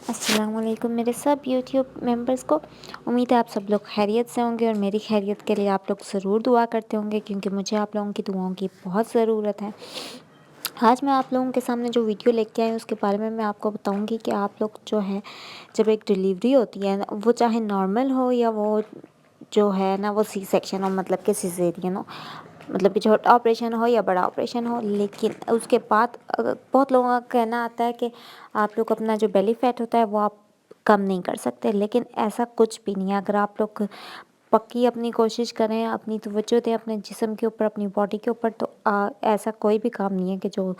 السلام علیکم میرے سب یوٹیوب ممبرس کو. امید ہے آپ سب لوگ خیریت سے ہوں گے اور میری خیریت کے لیے آپ لوگ ضرور دعا کرتے ہوں گے کیونکہ مجھے آپ لوگوں کی دعاؤں کی بہت ضرورت ہے. آج میں آپ لوگوں کے سامنے جو ویڈیو لے کے آئی ہوں اس کے بارے میں آپ کو بتاؤں گی کہ آپ لوگ جو ہے جب ایک ڈیلیوری ہوتی ہے وہ چاہے نارمل ہو یا وہ جو ہے نا وہ سی سیکشن ہو مطلب کہ سیزیرین ہو, مطلب کہ چھوٹا آپریشن ہو یا بڑا آپریشن ہو, لیکن اس کے بعد بہت لوگوں کا کہنا آتا ہے کہ آپ لوگ اپنا جو بیلی فیٹ ہوتا ہے وہ آپ کم نہیں کر سکتے, لیکن ایسا کچھ بھی نہیں ہے. اگر آپ لوگ پکی اپنی کوشش کریں, اپنی توجہ دیں اپنے جسم کے اوپر, اپنی باڈی کے اوپر, تو ایسا کوئی بھی کام نہیں ہے کہ جو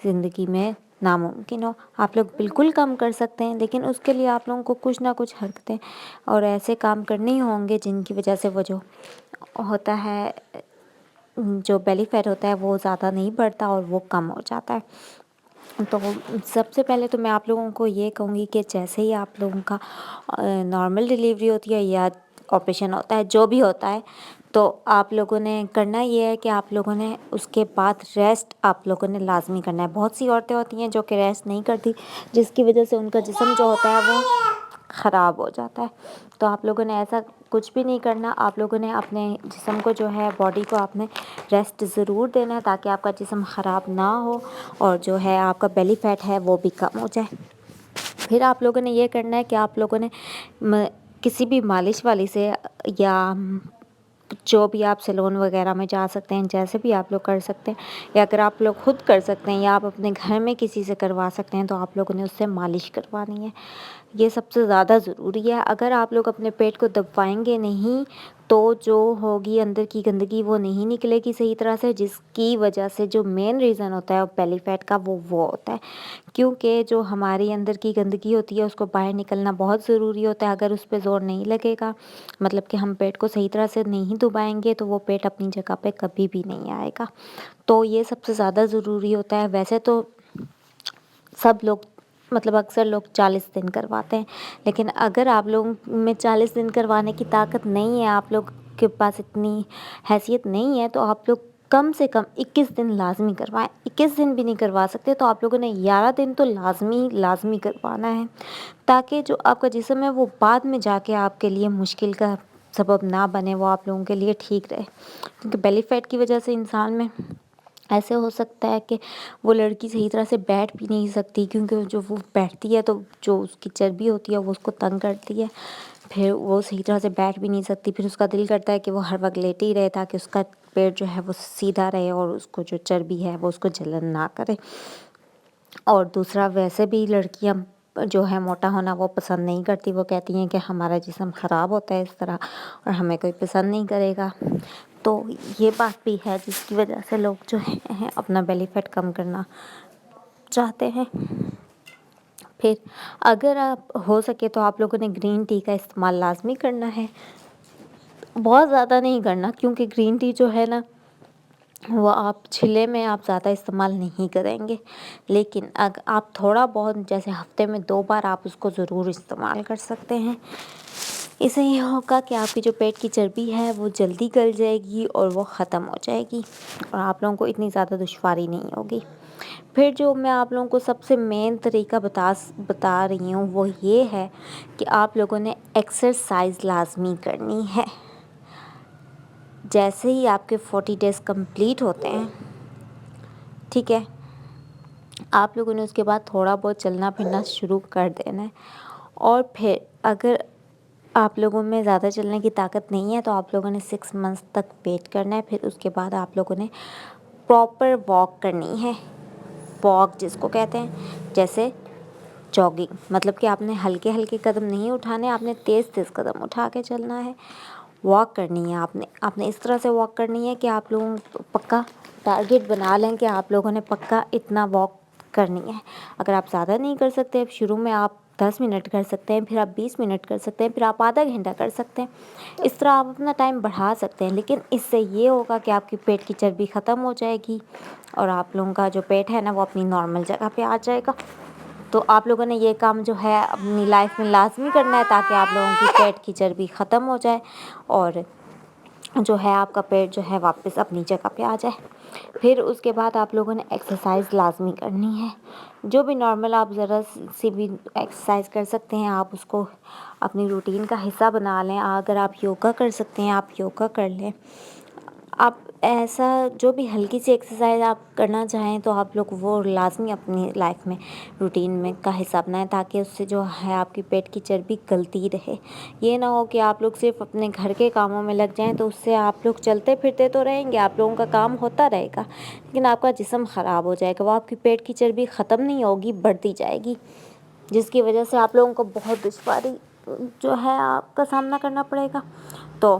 زندگی میں ناممکن ہو. آپ لوگ بالکل کم کر سکتے ہیں, لیکن اس کے لیے آپ لوگوں کو کچھ نہ کچھ حرکتیں اور ایسے کام کرنے ہی ہوں گے جن کی وجہ سے وہ جو ہوتا ہے جو بیلی فیٹ ہوتا ہے وہ زیادہ نہیں بڑھتا اور وہ کم ہو جاتا ہے. تو سب سے پہلے تو میں آپ لوگوں کو یہ کہوں گی کہ جیسے ہی آپ لوگوں کا نارمل ڈیلیوری ہوتی ہے یا آپریشن ہوتا ہے جو بھی ہوتا ہے, تو آپ لوگوں نے کرنا یہ ہے کہ آپ لوگوں نے اس کے بعد ریسٹ آپ لوگوں نے لازمی کرنا ہے. بہت سی عورتیں ہوتی ہیں جو کہ ریسٹ نہیں کرتی جس کی وجہ سے ان کا جسم جو ہوتا ہے وہ خراب ہو جاتا ہے. تو آپ لوگوں نے ایسا کچھ بھی نہیں کرنا. آپ لوگوں نے اپنے جسم کو جو ہے باڈی کو آپ نے ریسٹ ضرور دینا ہے تاکہ آپ کا جسم خراب نہ ہو اور جو ہے آپ کا بیلی فیٹ ہے وہ بھی کم ہو جائے. پھر آپ لوگوں نے یہ کرنا ہے کہ آپ لوگوں نے کسی بھی مالش والی سے یا جو بھی آپ سیلون وغیرہ میں جا سکتے ہیں, جیسے بھی آپ لوگ کر سکتے ہیں, یا اگر آپ لوگ خود کر سکتے ہیں یا آپ اپنے گھر میں کسی سے کروا سکتے ہیں تو آپ لوگوں نے اس سے مالش کروانی ہے. یہ سب سے زیادہ ضروری ہے. اگر آپ لوگ اپنے پیٹ کو دبائیں گے نہیں تو جو ہوگی اندر کی گندگی وہ نہیں نکلے گی صحیح طرح سے, جس کی وجہ سے جو مین ریزن ہوتا ہے بیلی فیٹ کا وہ ہوتا ہے. کیونکہ جو ہماری اندر کی گندگی ہوتی ہے اس کو باہر نکلنا بہت ضروری ہوتا ہے. اگر اس پہ زور نہیں لگے گا, مطلب کہ ہم پیٹ کو صحیح طرح سے نہیں دبائیں گے, تو وہ پیٹ اپنی جگہ پہ کبھی بھی نہیں آئے گا. تو یہ سب سے زیادہ ضروری ہوتا ہے. ویسے تو سب لوگ مطلب اکثر لوگ 40 دن کرواتے ہیں, لیکن اگر آپ لوگوں میں 40 دن کروانے کی طاقت نہیں ہے, آپ لوگ کے پاس اتنی حیثیت نہیں ہے, تو آپ لوگ کم سے کم 21 دن لازمی کروائیں. 21 دن بھی نہیں کروا سکتے تو آپ لوگوں نے 11 دن تو لازمی کروانا ہے, تاکہ جو آپ کا جسم ہے وہ بعد میں جا کے آپ کے لیے مشکل کا سبب نہ بنے, وہ آپ لوگوں کے لیے ٹھیک رہے. کیونکہ بیلی فیٹ کی وجہ سے انسان میں ایسے ہو سکتا ہے کہ وہ لڑکی صحیح طرح سے بیٹھ بھی نہیں سکتی, کیونکہ جو وہ بیٹھتی ہے تو جو اس کی چربی ہوتی ہے وہ اس کو تنگ کرتی ہے, پھر وہ صحیح طرح سے بیٹھ بھی نہیں سکتی. پھر اس کا دل کرتا ہے کہ وہ ہر وقت لیٹی ہی رہے تاکہ اس کا پیٹ جو ہے وہ سیدھا رہے اور اس کو جو چربی ہے وہ اس کو جلن نہ کرے. اور دوسرا, ویسے بھی لڑکیاں جو ہے موٹا ہونا وہ پسند نہیں کرتی. وہ کہتی ہیں کہ ہمارا جسم خراب ہوتا ہے اس طرح اور ہمیں کوئی پسند نہیں کرے گا. تو یہ بات بھی ہے جس کی وجہ سے لوگ جو ہیں اپنا بیلی فیٹ کم کرنا چاہتے ہیں. پھر اگر آپ ہو سکے تو آپ لوگوں نے گرین ٹی کا استعمال لازمی کرنا ہے. بہت زیادہ نہیں کرنا, کیونکہ گرین ٹی جو ہے نا وہ آپ چھلے میں آپ زیادہ استعمال نہیں کریں گے, لیکن اگر آپ تھوڑا بہت جیسے ہفتے میں 2 بار آپ اس کو ضرور استعمال کر سکتے ہیں. اس سے یہ ہوگا کہ آپ کی جو پیٹ کی چربی ہے وہ جلدی گل جائے گی اور وہ ختم ہو جائے گی اور آپ لوگوں کو اتنی زیادہ دشواری نہیں ہوگی. پھر جو میں آپ لوگوں کو سب سے مین طریقہ بتا رہی ہوں وہ یہ ہے کہ آپ لوگوں نے ایکسرسائز لازمی کرنی ہے. جیسے ہی آپ کے 40 ڈیز کمپلیٹ ہوتے ہیں, ٹھیک ہے, آپ لوگوں نے اس کے بعد تھوڑا بہت چلنا پھرنا شروع کر دینا ہے. اور پھر اگر آپ لوگوں میں زیادہ چلنے کی طاقت نہیں ہے تو آپ لوگوں نے 6 منتھس تک ویٹ کرنا ہے. پھر اس کے بعد آپ لوگوں نے پراپر واک کرنی ہے. واک جس کو کہتے ہیں, جیسے جاگنگ, مطلب کہ آپ نے ہلکے ہلکے قدم نہیں اٹھانے, آپ نے تیز تیز قدم اٹھا کے چلنا ہے. واک کرنی ہے آپ نے اس طرح سے واک کرنی ہے کہ آپ لوگوں پکا ٹارگیٹ بنا لیں کہ آپ لوگوں نے پکا اتنا واک کرنی ہے. اگر آپ زیادہ نہیں کر سکتے, شروع میں آپ 10 منٹ کر سکتے ہیں, پھر آپ 20 منٹ کر سکتے ہیں, پھر آپ آدھا گھنٹہ کر سکتے ہیں. اس طرح آپ اپنا ٹائم بڑھا سکتے ہیں, لیکن اس سے یہ ہوگا کہ آپ کی پیٹ کی چربی ختم ہو جائے گی اور آپ لوگوں کا جو پیٹ ہے نا وہ اپنی نارمل جگہ پہ آ جائے گا. تو آپ لوگوں نے یہ کام جو ہے اپنی لائف میں لازمی کرنا ہے تاکہ آپ لوگوں کی پیٹ کی چربی ختم ہو جائے اور جو ہے آپ کا پیٹ جو ہے واپس اپنی جگہ پہ آ جائے۔ پھر اس کے بعد آپ لوگوں نے ایکسرسائز لازمی کرنی ہے، جو بھی نارمل آپ ذرا سی بھی ایکسرسائز کر سکتے ہیں آپ اس کو اپنی روٹین کا حصہ بنا لیں۔ اگر آپ یوگا کر سکتے ہیں آپ یوگا کر لیں۔ آپ ایسا جو بھی ہلکی سی ایکسرسائز آپ کرنا چاہیں تو آپ لوگ وہ لازمی اپنی لائف میں روٹین میں کا حصہ بنائیں، تاکہ اس سے جو ہے آپ کی پیٹ کی چربی گلتی رہے۔ یہ نہ ہو کہ آپ لوگ صرف اپنے گھر کے کاموں میں لگ جائیں تو اس سے آپ لوگ چلتے پھرتے تو رہیں گے، آپ لوگوں کا کام ہوتا رہے گا، لیکن آپ کا جسم خراب ہو جائے گا، وہ آپ کی پیٹ کی چربی ختم نہیں ہوگی، بڑھتی جائے گی، جس کی وجہ سے آپ لوگوں کو بہت دشواری جو ہے آپ کا سامنا کرنا پڑے گا۔ تو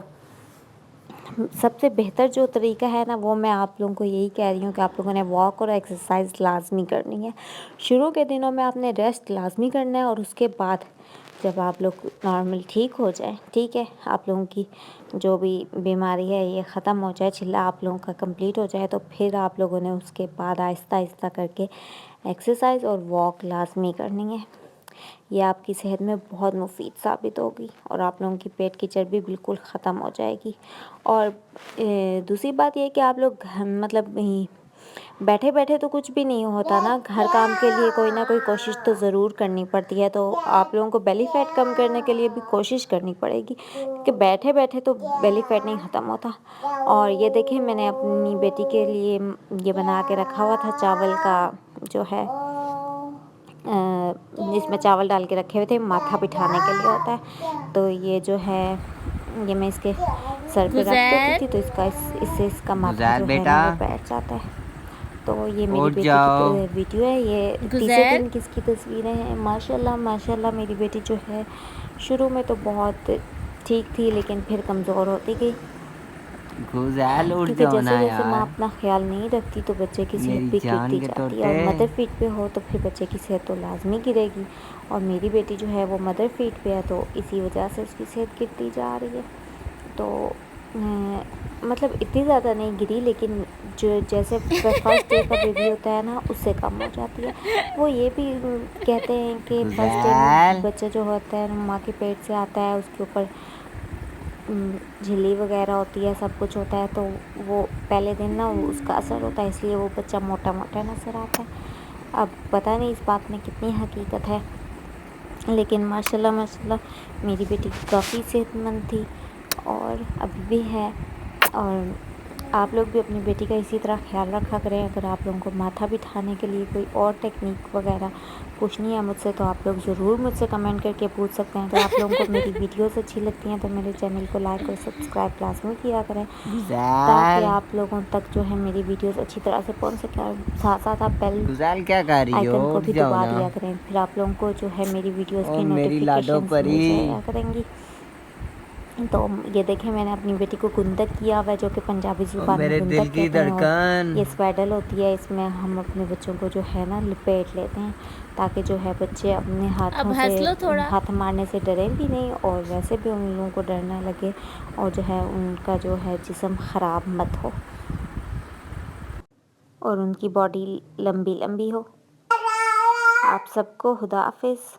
سب سے بہتر جو طریقہ ہے نا وہ میں آپ لوگوں کو یہی کہہ رہی ہوں کہ آپ لوگوں نے واک اور ایکسرسائز لازمی کرنی ہے۔ شروع کے دنوں میں آپ نے ریسٹ لازمی کرنا ہے، اور اس کے بعد جب آپ لوگ نارمل ٹھیک ہو جائیں، ٹھیک ہے، آپ لوگوں کی جو بھی بیماری ہے یہ ختم ہو جائے، چلا آپ لوگوں کا کمپلیٹ ہو جائے، تو پھر آپ لوگوں نے اس کے بعد آہستہ آہستہ کر کے ایکسرسائز اور واک لازمی کرنی ہے۔ یہ آپ کی صحت میں بہت مفید ثابت ہوگی اور آپ لوگوں کی پیٹ کی چربی بالکل ختم ہو جائے گی۔ اور دوسری بات یہ کہ آپ لوگ مطلب بیٹھے بیٹھے تو کچھ بھی نہیں ہوتا نا، گھر کام کے لیے کوئی نہ کوئی کوشش تو ضرور کرنی پڑتی ہے، تو آپ لوگوں کو بیلی فیٹ کم کرنے کے لیے بھی کوشش کرنی پڑے گی، کہ بیٹھے بیٹھے تو بیلی فیٹ نہیں ختم ہوتا۔ اور یہ دیکھیں میں نے اپنی بیٹی کے لیے یہ بنا کے رکھا ہوا تھا، چاول کا جو ہے جس میں چاول ڈال کے رکھے ہوئے تھے، ماتھا بٹھانے کے لیے ہوتا ہے، تو یہ جو ہے یہ میں اس کے سر پہ رکھ دیتی تھی، تو اس سے اس کا ماتھا جو ہے نا وہ بیٹھ جاتا ہے۔ تو یہ میری بیٹی کی ویڈیو ہے، یہ تیسرے دن کی اس کی تصویریں ہیں۔ ماشاءاللہ ماشاءاللہ میری بیٹی جو ہے شروع میں تو بہت ٹھیک تھی، لیکن پھر کمزور ہوتی گئی، کیونکہ جیسے جیسے ماں اپنا خیال نہیں رکھتی تو بچے کی صحت بھی گرتی جاتی ہے، اور مدر فیڈ پہ ہو تو پھر بچے کی صحت تو لازمی گرے گی، اور میری بیٹی جو ہے وہ مدر فیڈ پہ ہے، تو اسی وجہ سے اس کی صحت گرتی جا رہی ہے۔ تو مطلب اتنی زیادہ نہیں گری، لیکن جو جیسے فرسٹ ڈے کا بیبی ہوتا ہے نا اس سے کم ہو جاتی ہے۔ وہ یہ بھی کہتے ہیں کہ فرسٹ ڈے میں بچہ جو ہوتا ہے ماں کے پیٹ سے آتا ہے، اس کے اوپر جھلی وغیرہ ہوتی ہے، سب کچھ ہوتا ہے، تو وہ پہلے دن نا اس کا اثر ہوتا ہے، اس لیے وہ بچہ موٹا موٹا نظر آتا ہے۔ اب پتہ نہیں اس بات میں کتنی حقیقت ہے، لیکن ماشاءاللہ ماشاءاللہ میری بیٹی کافی صحت مند تھی اور ابھی بھی ہے۔ اور آپ لوگ بھی اپنی بیٹی کا اسی طرح خیال رکھا کریں۔ اگر آپ لوگوں کو ماتھا بٹھانے کے لیے کوئی اور ٹیکنیک وغیرہ پوچھنی ہے مجھ سے تو آپ لوگ ضرور مجھ سے کمنٹ کر کے پوچھ سکتے ہیں۔ اگر آپ لوگوں کو میری ویڈیوز اچھی لگتی ہیں تو میرے چینل کو لائک اور سبسکرائب لازمی کیا کریں، تاکہ آپ لوگوں تک جو ہے میری ویڈیوز اچھی طرح سے پہنچ سکیں، اور ساتھ ساتھ آپ بیل آئیکن کو بھی دبا دیا کریں، پھر آپ لوگوں کو جو ہے میری ویڈیوز کی نوٹیفیکیشنز مل جایا کریں گی۔ تو یہ دیکھیں میں نے اپنی بیٹی کو گندک کیا ہوا ہے، جو کہ پنجابی زبان میں گندک کہتے ہیں، اور یہ سویڈل ہوتی ہے، اس میں ہم اپنے بچوں کو جو ہے نا لپیٹ لیتے ہیں، تاکہ جو ہے بچے اپنے ہاتھوں سے ہاتھ مارنے سے ڈریں بھی نہیں، اور ویسے بھی ان لوگوں کو ڈر نہ لگے، اور جو ہے ان کا جو ہے جسم خراب مت ہو اور ان کی باڈی لمبی لمبی ہو۔ آپ سب کو خدا حافظ۔